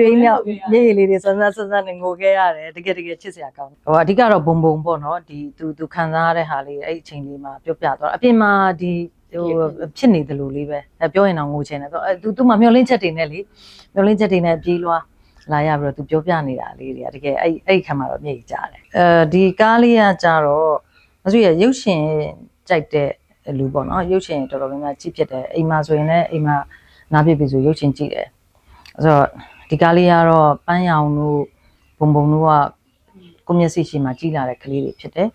ရင်းနောက်မြေရည်လေးတွေစမ်းနဲ့ငိုခဲ့ရတယ်တကယ်ချစ်စရာကောင်းတယ်ဟိုအဓိကတော့ဘုံပေါ့နော်ဒီသူခံစားရတဲ့ဟာလေးအဲ့အချိန်လေးမှာပြောပြသွားအပြင်မှာဒီဟိုဖြစ်နေတယ်လို့လေးပဲပြောရင်တော့ငိုချင်တယ်သူမှမျောလင်းချက်တွေနဲ့လေမျောလင်းချက်တွေနဲ့ပြေးလွှားလာရပြီးတော့သူပြောပြနေတာလေးတွေကတကယ်အဲ့ခံမှာတော့မျက်ရည်ကျတယ်ဒီကားလေးကကြတော့မဆိုရရုပ်ရှင်ကြိုက်တဲ့လူပေါ့နော်ရုပ်ရှင်တော်တော်များများကြည့်ဖြစ်တယ်အိမ်မှာဆိုရင်လည်းအိမ်မှာနားပြပြီဆိုရုပ်ရှင်ကြည့်တယ်ဆိုတော့ဒီကားလေးကတော့ပန်းရောင်တို့ဘုံတို့ကကိုမျက်စိရှိမှကြီးလာတဲ့ကလေးတွေဖြစ်တယ်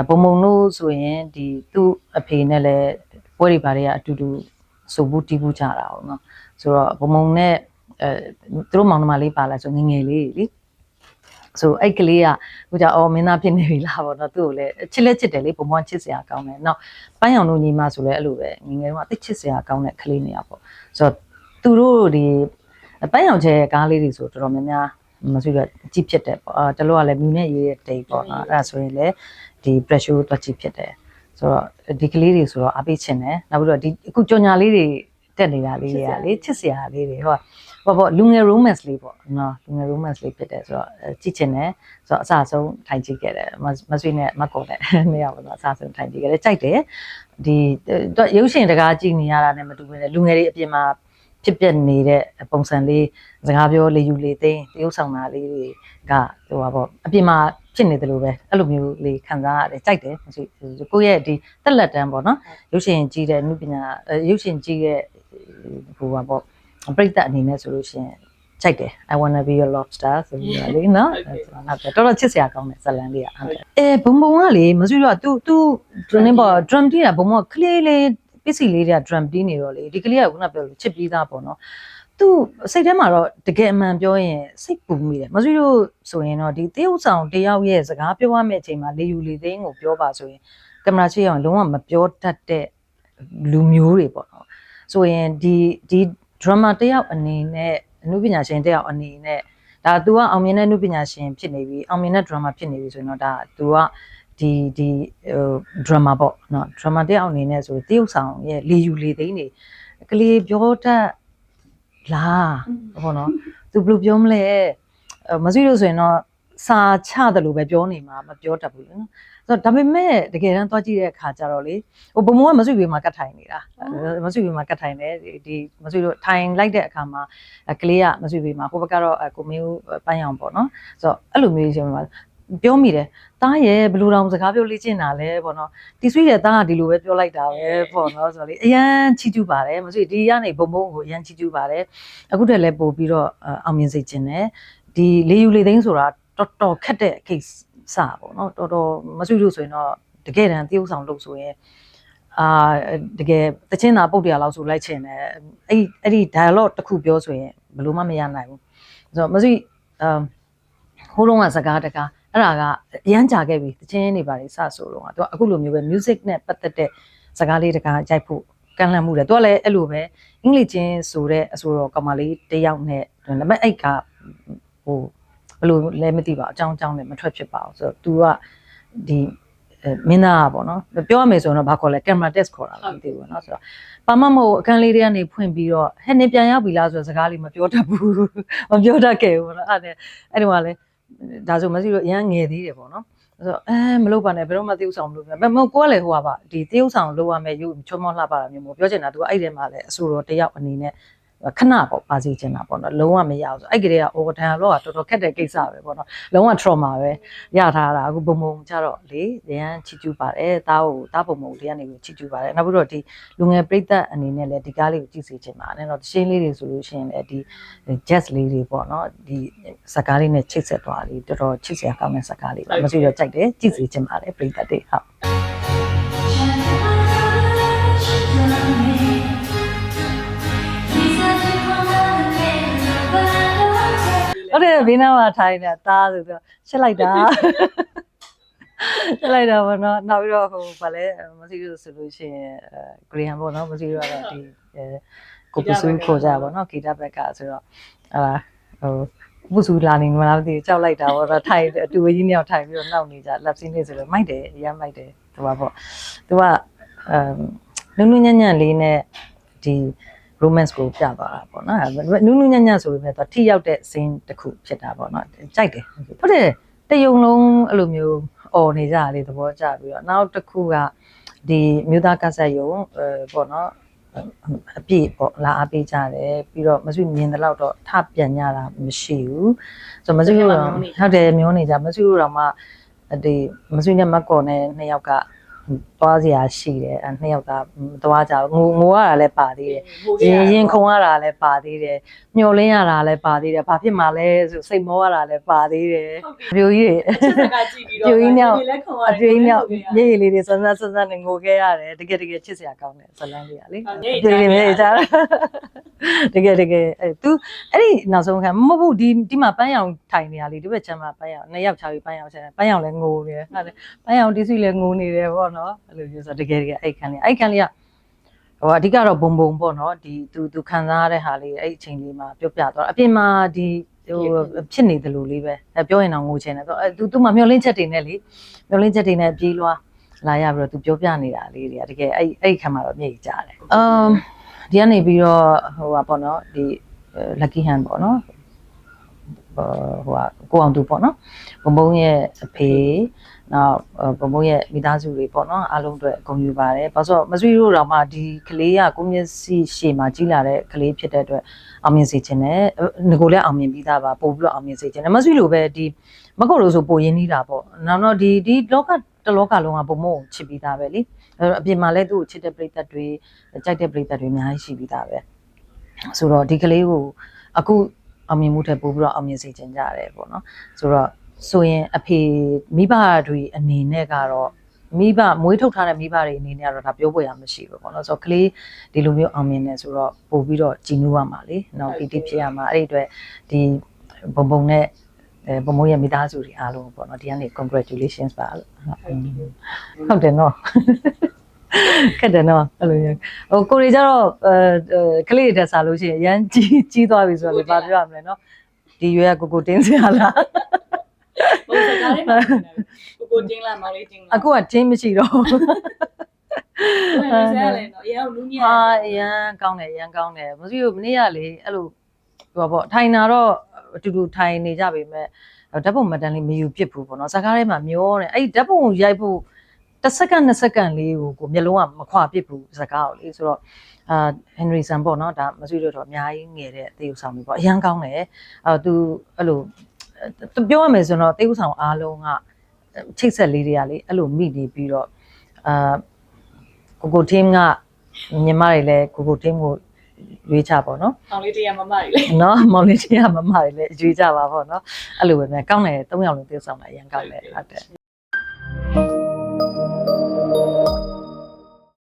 ဘုံတို့ဆိုရင်ဒီသူ့အဖေနဲ့လည်းပွဲတွေဘာတွေကအတူတူစုပ်ဘူးတီးဘူးကြတာပေါ့နော်ဆိုတော့ဘုံနဲ့သူတို့မောင်နှမလေးပါလာဆိုငငယ်လေးလေဆိုအဲ့ကလေးကဟိုကြအော်မင်းသားဖြစ်နေပြီလားပေါ့နော်သူ့ကိုလည်းချစ်တယ်လေဘုံချစ်စရာကောင်းတယ်နောက်ပန်းရောင်တို့ညီမဆိုလည်းအဲ့လိုပဲငငယ်တော့တိတ်ချစ်စရာကောင်းတဲ့ကလေးနေရပေါ့ဆိုတော့သူတို့ဒီပန်းရောင်ချဲကားလေးတွေဆိုတော်တော်များများမဆိုတော့ကြည့်ဖြစ်တယ်ပေါ့တလို့ကလည်းမြူနဲ့ရေးတဲ့တိတ်ပေါ့နော်အဲ့ဒါဆိုရင်လည်းဒီ pressure တော့ကြည့်ဖြစ်တယ်ဆိုတော့ဒီကလေးတွေဆိုတော့အပိတ်ချင်တယ်နောက်ပြီးတော့ဒီအခုကြော်ညာလေးတွေတက်နေတာလေးတွေကလေချစ်စရာလေးတွေပေါ့လူငယ် romance လေးပေါ့နော်လူငယ် romance လေးဖြစ်တယ်ဆိုတော့ကြည့်ချင်တယ်ဆိုတော့အစဆုံးထိုင်ကြည့်ခဲ့တယ်မဆွေးနဲ့မကောနဲ့နေရာပေါ့နော်အစဆုံးထိုင်ကြည့်ခဲ့တယ်ကြိုက်တယ်ဒီရုပ်ရှင်တကားကြည့်နေရတာနဲ့မတူဘူးလေလူငယ်တွေအပြင်မှာဖြစ်ပျက်နေတဲ့ပုံစံလေးစကားပြောလေယူလေသိတရုပ်ဆောင်တာလေးတွေကဟိုပါပေါ့အပြင်မှာဖြစ်နေတယ်လို့ပဲအဲ့လိုမျိုးလေးခံစားရတယ်ကြိုက်တယ်ကိုယ့်ရဲ့ဒီတက်လက်တန်းပေါ့နော်ရုပ်ရှင်ကြည့်တဲ့နုပညာရုပ်ရှင်ကြည့်တဲ့ဟိုပါပေါ့ပရိသတ်အနေနဲ့ဆိုလို့ရှိရင်ကြိုက်တယ် I wanna be your lobster ဆိုပြီးတော့လေနော်တော်တော်ချစ်စရာကောင်းတဲ့ဇာတ်လမ်းလေးอ่ะဘုံကလေမဆွေတော့သူနင်းပေါ့ drum တီးတာဘုံကကလေးလေးပစ္စည်းလေးတွေက drum တီးနေတော့လေဒီကလေးကခုနပြောလို့ချစ်ပြီးသားပေါ့နော်သူစိတ်ထဲမှာတော့တကယ်အမှန်ပြောရင်စိတ်ပူမိတယ်မဆွေတို့ဆိုရင်တော့ဒီတရုပ်ဆောင်တယောက်ရဲ့စကားပြောရမယ့်အချိန်မှာလေယူလေသိန်းကိုပြောပါဆိုရင်ကင်မရာချိအောင်လုံးဝမပြောတတ်တဲ့လူမျိုးတွေပေါ့နော်ဆိုရင်ဒီ drama တယောက်အနေနဲ့အနုပညာရှင်တယောက်အနေနဲ့ဒါ तू ကအောင်မြင်တဲ့အနုပညာရှင်ဖြစ်နေပြီအောင်မြင်တဲ့ drama ဖြစ်နေပြီဆိုရင်တော့ဒါ तू ကဒီdrama ပေါ့နော် drama တယောက်အနေနဲ့ဆိုတရုပ်ဆောင်ရဲ့လေယူလေသိန်းတွေကလေးပြောတတ်လားပေါ့နော် तू ဘယ်လိုပြောမလဲမဆွေးလို့ဆိုရင်တော့စာချတယ်လို့ပဲပြောနေမှာမပြောတတ်ဘူးလေနော်ဆိုတော့ဒါပေမဲ့တကယ်တမ်းသွားကြည့်တဲ့အခါကျတော့လေဟိုဘုံကမဆွေဘေးမှာကတ်ထိုင်နေတာမဆွေဘေးမှာကတ်ထိုင်တယ်ဒီမဆွေတို့ထိုင်လိုက်တဲ့အခါမှာကလေးကမဆွေဘေးမှာဟိုဘက်ကတော့ကိုမျိုးပန်းရောင်ပေါ့နော်ဆိုတော့အဲ့လိုမျိုးရှင်မှာပြောမိတယ်တားရဲ့ဘလူတောင်စကားပြောလေ့ကျင့်တာလဲပေါ့နော်တီဆွေးတဲ့တားကဒီလိုပဲပြောလိုက်တာပဲပေါ့နော်ဆိုတော့လေအရန်ချီးကျူးပါတယ်မဆွေဒီကနေဘုံကိုအရန်ချီးကျူးပါတယ်အခုတည်းလဲပို့ပြီးတော့အောင်မြင်စေခြင်းနဲ့ဒီလေယူလေသိန်းဆိုတာတော်ခက်တဲ့ case စပေါ့နော်တော်မဆွေလို့ဆိုရင်တော့တကယ်တမ်းတရုပ်ဆောင်လို့ဆိုရင်တကယ်တချင်းသာပုတ်တရားလောက်ဆိုလိုက်ချင်တယ်အဲ့ဒီ dialogue တစ်ခုပြောဆိုရင်ဘယ်လို့မှမရနိုင်ဘူးဆိုတော့မဆွေဟိုးလုံးကစကားတကားအဲ့ဒါကအရန်ကြာခဲ့ပြီတချင်းနေပါလေစဆိုတော့သူကအခုလိုမျိုးပဲ music နဲ့ပတ်သက်တဲ့စကားလေးတကားရိုက်ဖို့ကန့်လန့်မှုတယ်သူကလည်းအဲ့လိုပဲအင်္ဂလိပ်ချင်းဆိုတဲ့အဆိုတော်ကောင်မလေးတယောက်နဲ့ဒါပေမဲ့အဲ့ကဟိုဘယ်လိုလဲမသိပါအကြောင်းနဲ့မထွက်ဖြစ်ပါဘူးဆိုတော့ तू ကဒီမင်းသားပေါ့နော်ပြောရမယ်ဆိုရင်တော့ဘာခေါ်လဲ camera test ခေါ်တာလားမသိဘူးเนาะဆိုတော့ပါမမို့အခန်းလေးတွေကနေဖွင့်ပြီးတော့ဟဲ့နေပြန်ရောက်ပြီလားဆိုတော့စကားလေးမပြောတတ်ဘူးမပြောတတ်ခဲ့ဘူးเนาะအဲ့ဒီမှာလဲဒါဆိုမရှိတော့အရန်ငယ်သေးတယ်ပေါ့နော်ဆိုတော့မလုပ်ပါနဲ့ဘယ်တော့မှတရုပ်ဆောင်မလုပ်ဘူးမဟုတ်ကိုကလည်းဟိုပါဒီတရုပ်ဆောင်လုပ်ရမယ်ရုပ်ချောမောလှပတာမျိုးမပြောချင်တာ तू အဲ့ထဲမှာလဲအဆိုတော်တယောက်အနေနဲ့ခဏပေါ့ပါစီချင်တာပေါ့နော်လုံးဝမရဘူးဆိုအဲ့ကလေးကအော်တန်တော့တော်တော်ခက်တဲ့ကိစ္စပဲပေါ့နော်လုံးဝ trauma ပဲရထားတာအခုဘုံကြတော့လေရန်ချီကျူးပါတယ်တားဘုံဒီကနေချီကျူးပါတယ်နောက်ပြီးတော့ဒီလူငယ်ပြိသက်အနေနဲ့လည်းဒီကားလေးကိုကြည့်စေချင်ပါတယ်တော့တရှင်းလေးတွေဆိုလို့ရှိရင်လည်းဒီ jazz လေးတွေပေါ့နော်ဒီစကားလေးနဲ့ချိတ်ဆက်သွားလေးတော်တော်ချစ်စရာကောင်းတဲ့စကားလေးပါမဆိုတော့ကြိုက်တယ်ကြည့်စေချင်ပါတယ်ပြိသက်တွေဟုတ်ဟုတ်တယ်ဘေးနားမှာထိုင်နေတာဆိုတော့ချက်လိုက်တာချက်လိုက်တာပေါ့နော်နောက်ပြီးတော့ဟိုဗာလဲမစီလို့ဆိုလို့ရှိရင်ဂရီဟန်ပေါ့နော်မစီတော့ဒီကိုပစုခေါ်ကြပါတော့ဂီတဘက်ကဆိုတော့ဟိုပစုလာနေမလားမသိကြောက်လိုက်တာပေါ့တော့ထိုင်အတူကြီးနှစ်ယောက်ထိုင်ပြီးတော့နှောက်နေကြလက်စင်းလေးဆိုတော့မိုက်တယ်ရမ်းမိုက်တယ်သူကပေါ့သူကနုံနုံညံ့ညံ့လေးနဲ့ဒီ romance ကိုပြသွားတာပေါ့နော်နူးနူးညံ့ညံ့ဆိုပေမဲ့သူထိရောက်တဲ့ scene တစ်ခုဖြစ်တာပေါ့နော်ကြိုက်တယ်ဟုတ်တယ်တယုံလုံးအဲ့လိုမျိုးអော်နေကြလေသဘောကျပြီးတော့နောက်တစ်ခုကဒီမြို့သားကတ်ဆက်ယုံပေါ့နော်အပြည့်ပေါ့လာအားပေးကြတယ်ပြီးတော့မဆွေမြင်တဲ့လောက်တော့ထပြန်ကြတာမရှိဘူးဆိုမဆွေတို့ဟုတ်တယ်မျိုးနေကြမဆွေတို့တော့မှဒီမဆွေနဲ့မက်ကော်နဲ့နှစ်ယောက်ကသွားစရာရှိတယ်အဲနှစ်ယောက်ကသွားကြငိုရတာလည်းပါသေးတယ်ရင်ခုန်ရတာလည်းပါသေးတယ်မျောလင်းရတာလည်းပါသေးတယ်ဘာဖြစ်မှလဲဆိုစိတ်မောရတာလည်းပါသေးတယ်အပြိုကြီးတွေအချစ်စကားကြည့်ပြီးတော့အပြိုကြီးမြောက်အပြိုကြီးမြောက်မြေကြီးလေးတွေစမ်းစမ်းနဲ့ငိုခဲ့ရတယ်တကယ်ချစ်စရာကောင်းတယ်ဇလန်းလေးကလေအပြိုကြီးမြေကြီးကြားတကယ်အဲ तू အဲ့ဒီနောက်ဆုံးခံမဟုတ်ဘူးဒီမှာပန်းရောင်ထိုင်နေရလေဒီဘက်ချမ်းမှာပန်းရောင်နှစ်ယောက်ချာပြီးပန်းရောင်ဆန်ပန်းရောင်လည်းငိုနေတယ်ဟုတ်တယ်ပန်းရောင်တီးစီလည်းငိုနေတယ်ပေါ့နော်အဲ့လိုမျိုးဆိုတကယ်အဲ့ခန်းလေးကဟိုအဓိကတော့ဘုံပေါ့နော်ဒီ तू ခံစားရတဲ့ဟာလေးအဲ့အချိန်လေးမှာပြောပြသွားအပြင်မှာဒီဟိုဖြစ်နေတယ်လို့လေးပဲပြောရင်တော့ငိုချင်တယ်ဆို तू မှမျောလင်းချက်တွေနဲ့လေမျောလင်းချက်တွေနဲ့ပြေးလွှားလာရပြီးတော့ तू ပြောပြနေတာလေးတွေကတကယ်အဲ့ခန်းမှာတော့မျက်ရည်ကျတယ်ဒီကနေပြီးတော့ဟိုပါပေါ့နော်ဒီ lucky hand ပေါ့နော်ဟိုကိုအောင်သူပေါ့နော်ဘုံရဲ့အဖေနောက်ဘုံရဲ့မိသားစုတွေပေါ့နော်အားလုံးအတွက်ဂုဏ်ယူပါတယ်ဘာလို့မဆွေတို့တော့မှဒီကလေးကကိုမျက်စိရှေ့မှာကြီးလာတဲ့ကလေးဖြစ်တဲ့အတွက်အောင်မြင်စေခြင်းနဲ့ငကိုလည်းအောင်မြင်ပြီးသားပါပို့ပြီးတော့အောင်မြင်စေခြင်းနဲ့မဆွေလိုပဲဒီမကုတ်လို့ဆိုပိုရင်းနေတာပေါ့နောက်တော့ဒီလောကတလောကလုံးကဘုံမို့ချစ်ပြီးသားပဲလေအပြင်မှာလည်းသူ့ကိုချစ်တဲ့ပရိသတ်တွေကြိုက်တဲ့ပရိသတ်တွေအများကြီးရှိပြီးသားပဲဆိုတော့ဒီကလေးကိုအခုအောင်မြင်မှုထက်ပိုပြီးတော့အောင်မြင်စေချင်ကြတယ်ပေါ့နော်ဆိုရင်အဖေမိဘတွေအနေနဲ့ကတော့မိဘမွေးထုတ်ထားတဲ့မိဘတွေအနေနဲ့ကတော့ဒါပြောဖို့ရမရှိဘူးပေါ့နော်ဆိုတော့ကလေးဒီလိုမျိုးအောင်မြင်နေဆိုတော့ပို့ပြီးတော့ကြည်နူးရမှာလေနော်ပီတိဖြစ်ရမှာအဲ့ဒီအတွက်ဒီဘုံနဲ့ဘုံရဲ့မိသားစုတွေအားလုံးပေါ့နော်ဒီကနေ congratulations ပါဟုတ်တယ်နော်ခက်တယ်နော်အဲ့လိုမျိုးဟိုကိုရီကျတော့ကလေးတက်စားလို့ရှိရင်ရမ်းကြီးသွားပြီဆိုတော့ဘာပြောရမလဲနော်ဒီရွယ်ကကိုတင်းစရာလားဘုံစကားလေးမှာကိုတင်းလာမောင်လေးတင်းလာအခုကတင်းမရှိတော့ဘူးဆရာလည်းနော်ရန်လူညံ့ရန်ကောင်းတယ်မစီကိုမနေ့ကလေအဲ့လိုဟိုပေါ့ထိုင်တာတော့အတူတူထိုင်နေကြပေမဲ့ဓာတ်ပုံမတန်လေးမယူပြစ်ဘူးပေါ့နော်စကားထဲမှာမျောတယ်အဲ့ဓာတ်ပုံကိုရိုက်ဖို့10စက္ကန့်20စက္ကန့်လေးကိုမျက်လုံးကမခွာပစ်ဘူးစကားကိုလေဆိုတော့ဟင်ရီဆန်ပေါ့နော်ဒါမဆွေတို့တော့အများကြီးငယ်တဲ့သေယူဆောင်ပြီပေါ့အရန်ကောင်းတယ်သူအဲ့လိုပြောရမယ်ဆိုတော့သေယူဆောင်အားလုံးကချိတ်ဆက်လေးတွေကလေအဲ့လိုမိနေပြီးတော့ကို team ကညီမတွေလည်းကို team ကိုရွေးချပေါ့နော်မောင်လေးတရားမမတွေလေနော်မောင်လေးတရားမမတွေလည်းရွေးချပါပေါ့နော်အဲ့လိုပဲကောင်းတယ်3ယောက်လုံးသေယူဆောင်တာအရန်ကောင်းတယ်ဟုတ်တယ်